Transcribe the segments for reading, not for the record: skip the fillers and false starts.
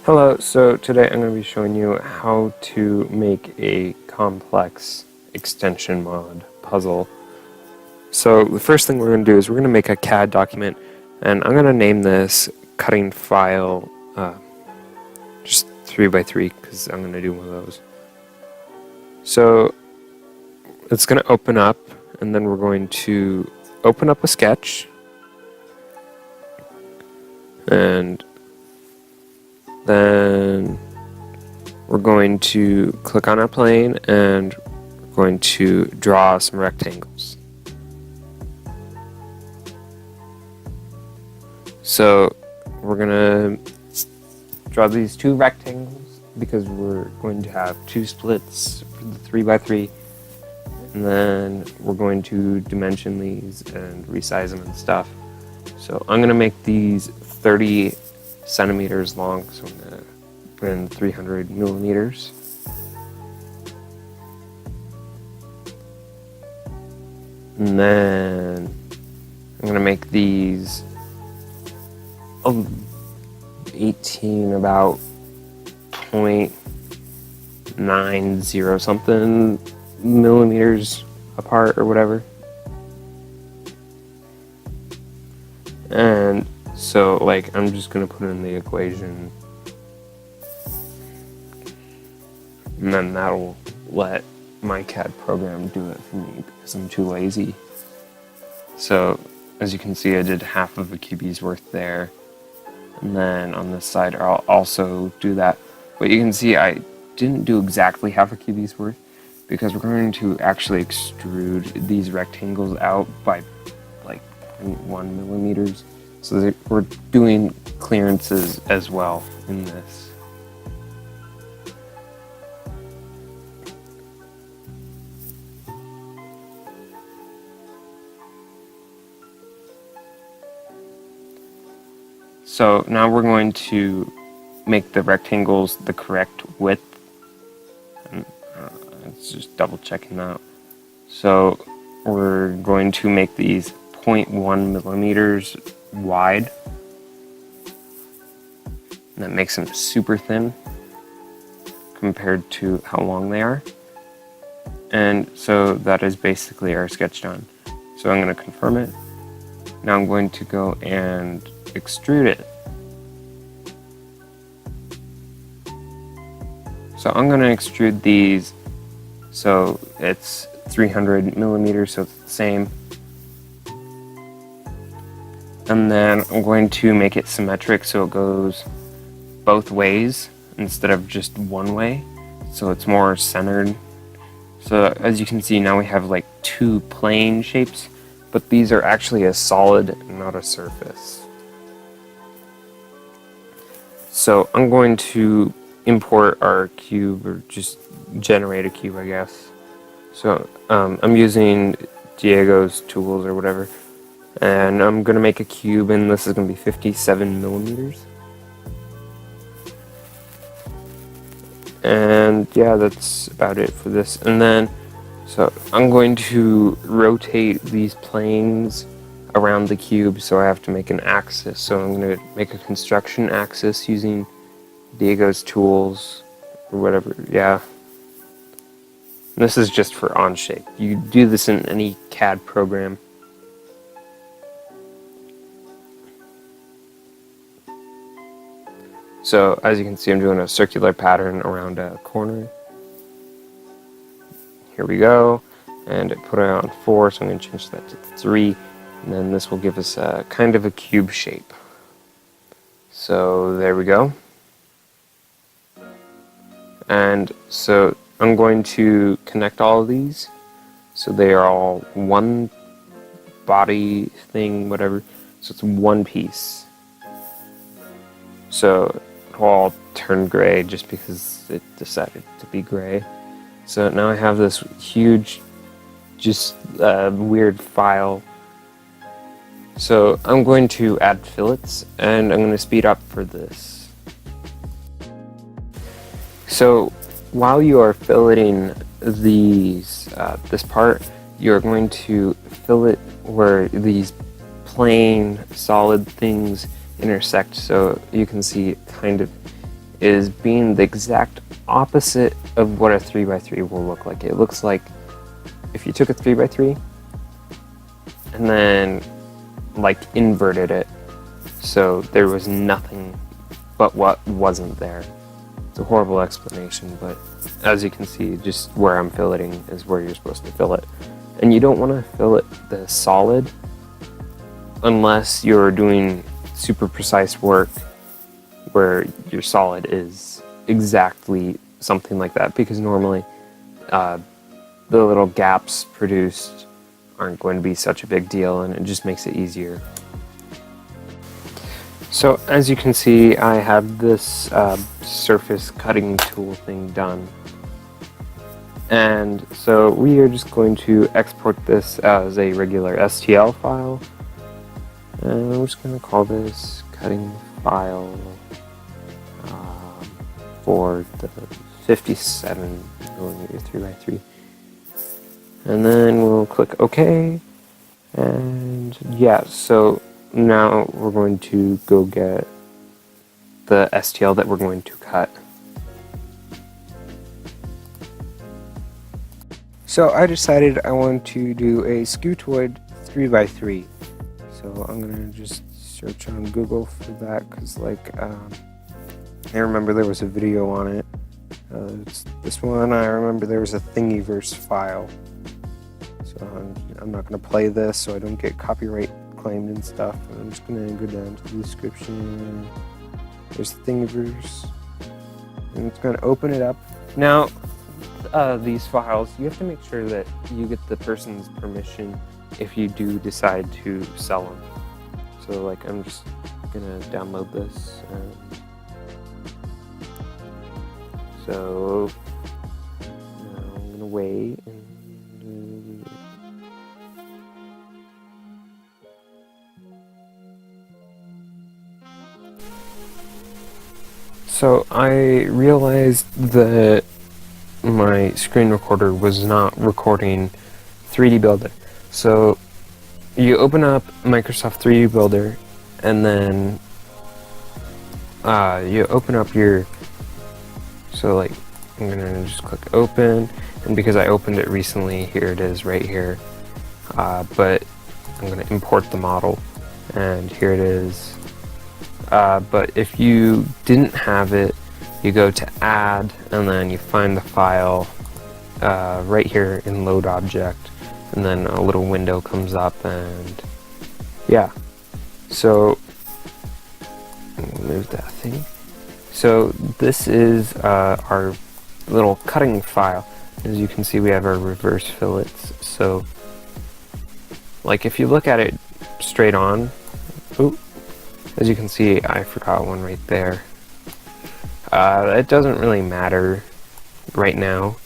Hello, so today I'm going to be showing you how to make a complex extension mod puzzle. So the first thing we're going to do is we're going to make a CAD document, and I'm going to name this cutting file just 3x3 because I'm going to do one of those. So it's going to open up, and then we're going to open up a sketch, and then we're going to click on our plane and we're going to draw some rectangles. So we're going to draw these two rectangles because we're going to have two splits for the 3x3, and then we're going to dimension these and resize them and stuff. So I'm going to make these 30 centimeters long, so I'm going to put in 300 millimeters. And then I'm going to make these 18 about 0.90 something millimeters apart or whatever. And so, like, I'm just going to put in the equation, and then that'll let my CAD program do it for me because I'm too lazy. So, as you can see, I did half of a QB's worth there, and then on this side I'll also do that. But you can see I didn't do exactly half a QB's worth because we're going to actually extrude these rectangles out by like 0.1 millimeters. So we're doing clearances as well in this. So now we're going to make the rectangles the correct width. And, it's just double checking that. So we're going to make these 0.1 millimeters wide. And that makes them super thin compared to how long they are. And so that is basically our sketch done. So I'm going to confirm it. Now I'm going to go and extrude it. So I'm going to extrude these so it's 300 millimeters, so it's the same. And then I'm going to make it symmetric so it goes both ways instead of just one way, so it's more centered. So as you can see, now we have like two plane shapes, but these are actually a solid, not a surface. So I'm going to import our cube, or just generate a cube, I guess. So I'm using Diego's tools or whatever, and I'm going to make a cube, and this is going to be 57 millimeters. And yeah, that's about it for this. And then, so I'm going to rotate these planes around the cube, so I have to make an axis. So I'm going to make a construction axis using Diego's tools or whatever. Yeah. And this is just for Onshape. You do this in any CAD program. So as you can see, I'm doing a circular pattern around a corner. Here we go. And it put it on 4, so I'm going to change that to 3. And then this will give us a kind of a cube shape. So there we go. And so I'm going to connect all of these so they are all one body thing, whatever. So it's one piece. So it'll all turn gray just because it decided to be gray. So now I have this huge, just weird file. So I'm going to add fillets, and I'm going to speed up for this. So while you are filleting these, this part, you're going to fillet where these plain solid things intersect, so you can see kind of is being the exact opposite of what a 3x3 will look like. It looks like if you took a 3x3 and then like inverted it so there was nothing but what wasn't there. It's a horrible explanation, but as you can see, just where I'm filleting is where you're supposed to fill it. And you don't want to fillet the solid unless you're doing super precise work where your solid is exactly something like that, because normally the little gaps produced aren't going to be such a big deal, and it just makes it easier. So as you can see, I have this surface cutting tool thing done. And so we are just going to export this as a regular STL file. And we're just going to call this cutting file for the 57mm 3x3. And then we'll click OK. And yeah, so now we're going to go get the STL that we're going to cut. So I decided I want to do a Scutoid 3x3. So I'm gonna just search on Google for that, because like I remember there was a video on it. It's this one. I remember there was a Thingiverse file. So I'm not gonna play this so I don't get copyright claimed and stuff. I'm just gonna go down to the description. There's Thingiverse, and it's gonna open it up. Now, these files, you have to make sure that you get the person's permission if you do decide to sell them. So, like, I'm just gonna download this. So now I'm gonna wait and. So I realized that my screen recorder was not recording 3D Builder. So you open up Microsoft 3D Builder, and then you open up your, so like I'm gonna just click open, and because I opened it recently, here it is right here, but I'm gonna import the model, and here it is. But if you didn't have it, you go to add, and then you find the file right here in load object, and then a little window comes up, and yeah. So move that thing. So this is our little cutting file. As you can see, we have our reverse fillets. So like if you look at it straight on, as you can see, I forgot one right there. It doesn't really matter right now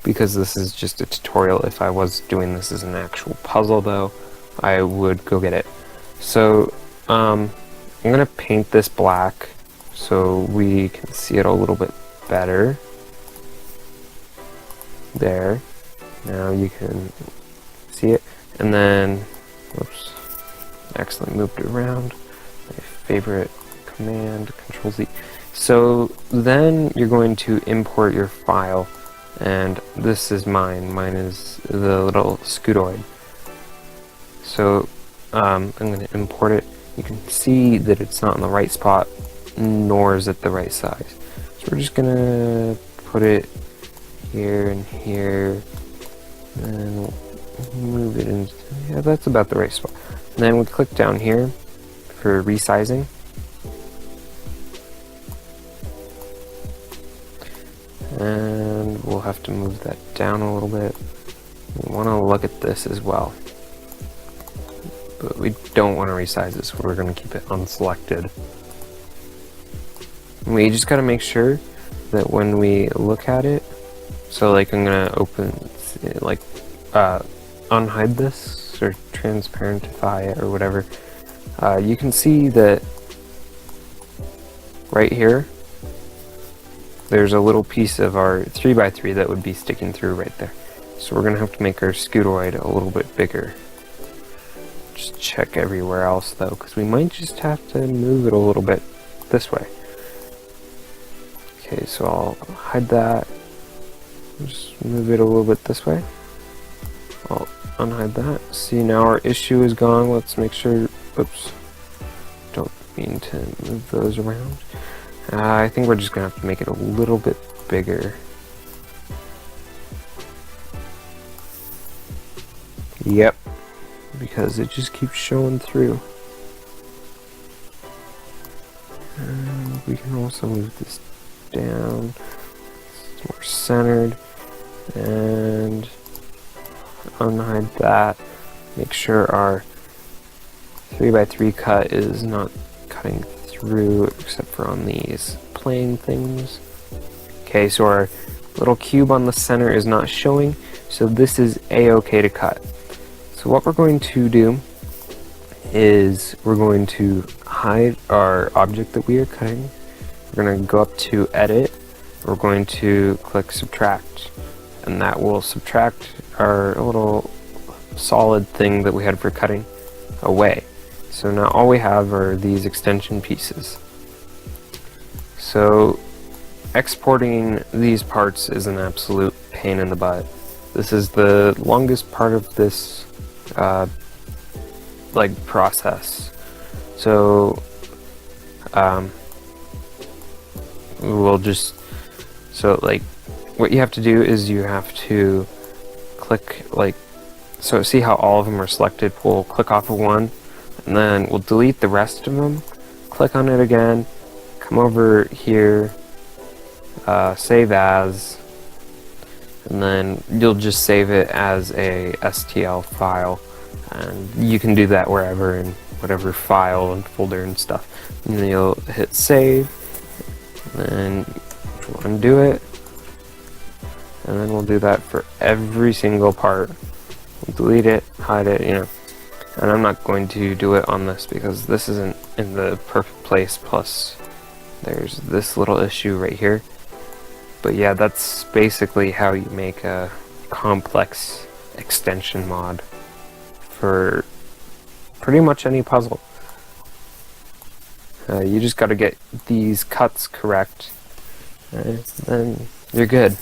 because this is just a tutorial. If I was doing this as an actual puzzle though, I would go get it. So I'm gonna paint this black so we can see it a little bit better. There. Now you can see it. And then, whoops, accidentally moved it around. My favorite command, Control Z. So then you're going to import your file, and this is mine. Mine is the little Scutoid. So I'm going to import it. You can see that it's not in the right spot, nor is it the right size. So we're just going to put it here and here, and we'll move it in. Yeah, that's about the right spot. And then we click down here for resizing. And we'll have to move that down a little bit. We want to look at this as well. But we don't want to resize it, so we're going to keep it unselected. We just got to make sure that when we look at it, so like I'm going to open, like unhide this or transparentify it or whatever. You can see that right here, there's a little piece of our 3x3 that would be sticking through right there. So we're going to have to make our Scutoid a little bit bigger. Just check everywhere else though, because we might just have to move it a little bit this way. Okay, so I'll hide that. Just move it a little bit this way. I'll unhide that. See, now our issue is gone. Let's make sure, oops, don't mean to move those around. I think we're just gonna have to make it a little bit bigger. Yep, because it just keeps showing through. And we can also move this down. It's more centered. And unhide that. Make sure our 3x3 cut is not cutting through except for on these plane things. Okay, so our little cube on the center is not showing, so this is a-okay to cut. So what we're going to do is we're going to hide our object that we are cutting. We're going to go up to edit. We're going to click subtract, and that will subtract our little solid thing that we had for cutting away. So now all we have are these extension pieces. So exporting these parts is an absolute pain in the butt. This is the longest part of this like process. So we'll just, so like what you have to do is you have to click, like, so see how all of them are selected? We'll click off of one and then we'll delete the rest of them, click on it again, come over here, save as, and then you'll just save it as a STL file, and you can do that wherever in whatever file and folder and stuff. And then you'll hit save, and then we'll undo it, and then we'll do that for every single part. We'll delete it, hide it, you know. And I'm not going to do it on this because this isn't in the perfect place, plus there's this little issue right here. But yeah, that's basically how you make a complex extension mod for pretty much any puzzle. You just got to get these cuts correct, and then you're good.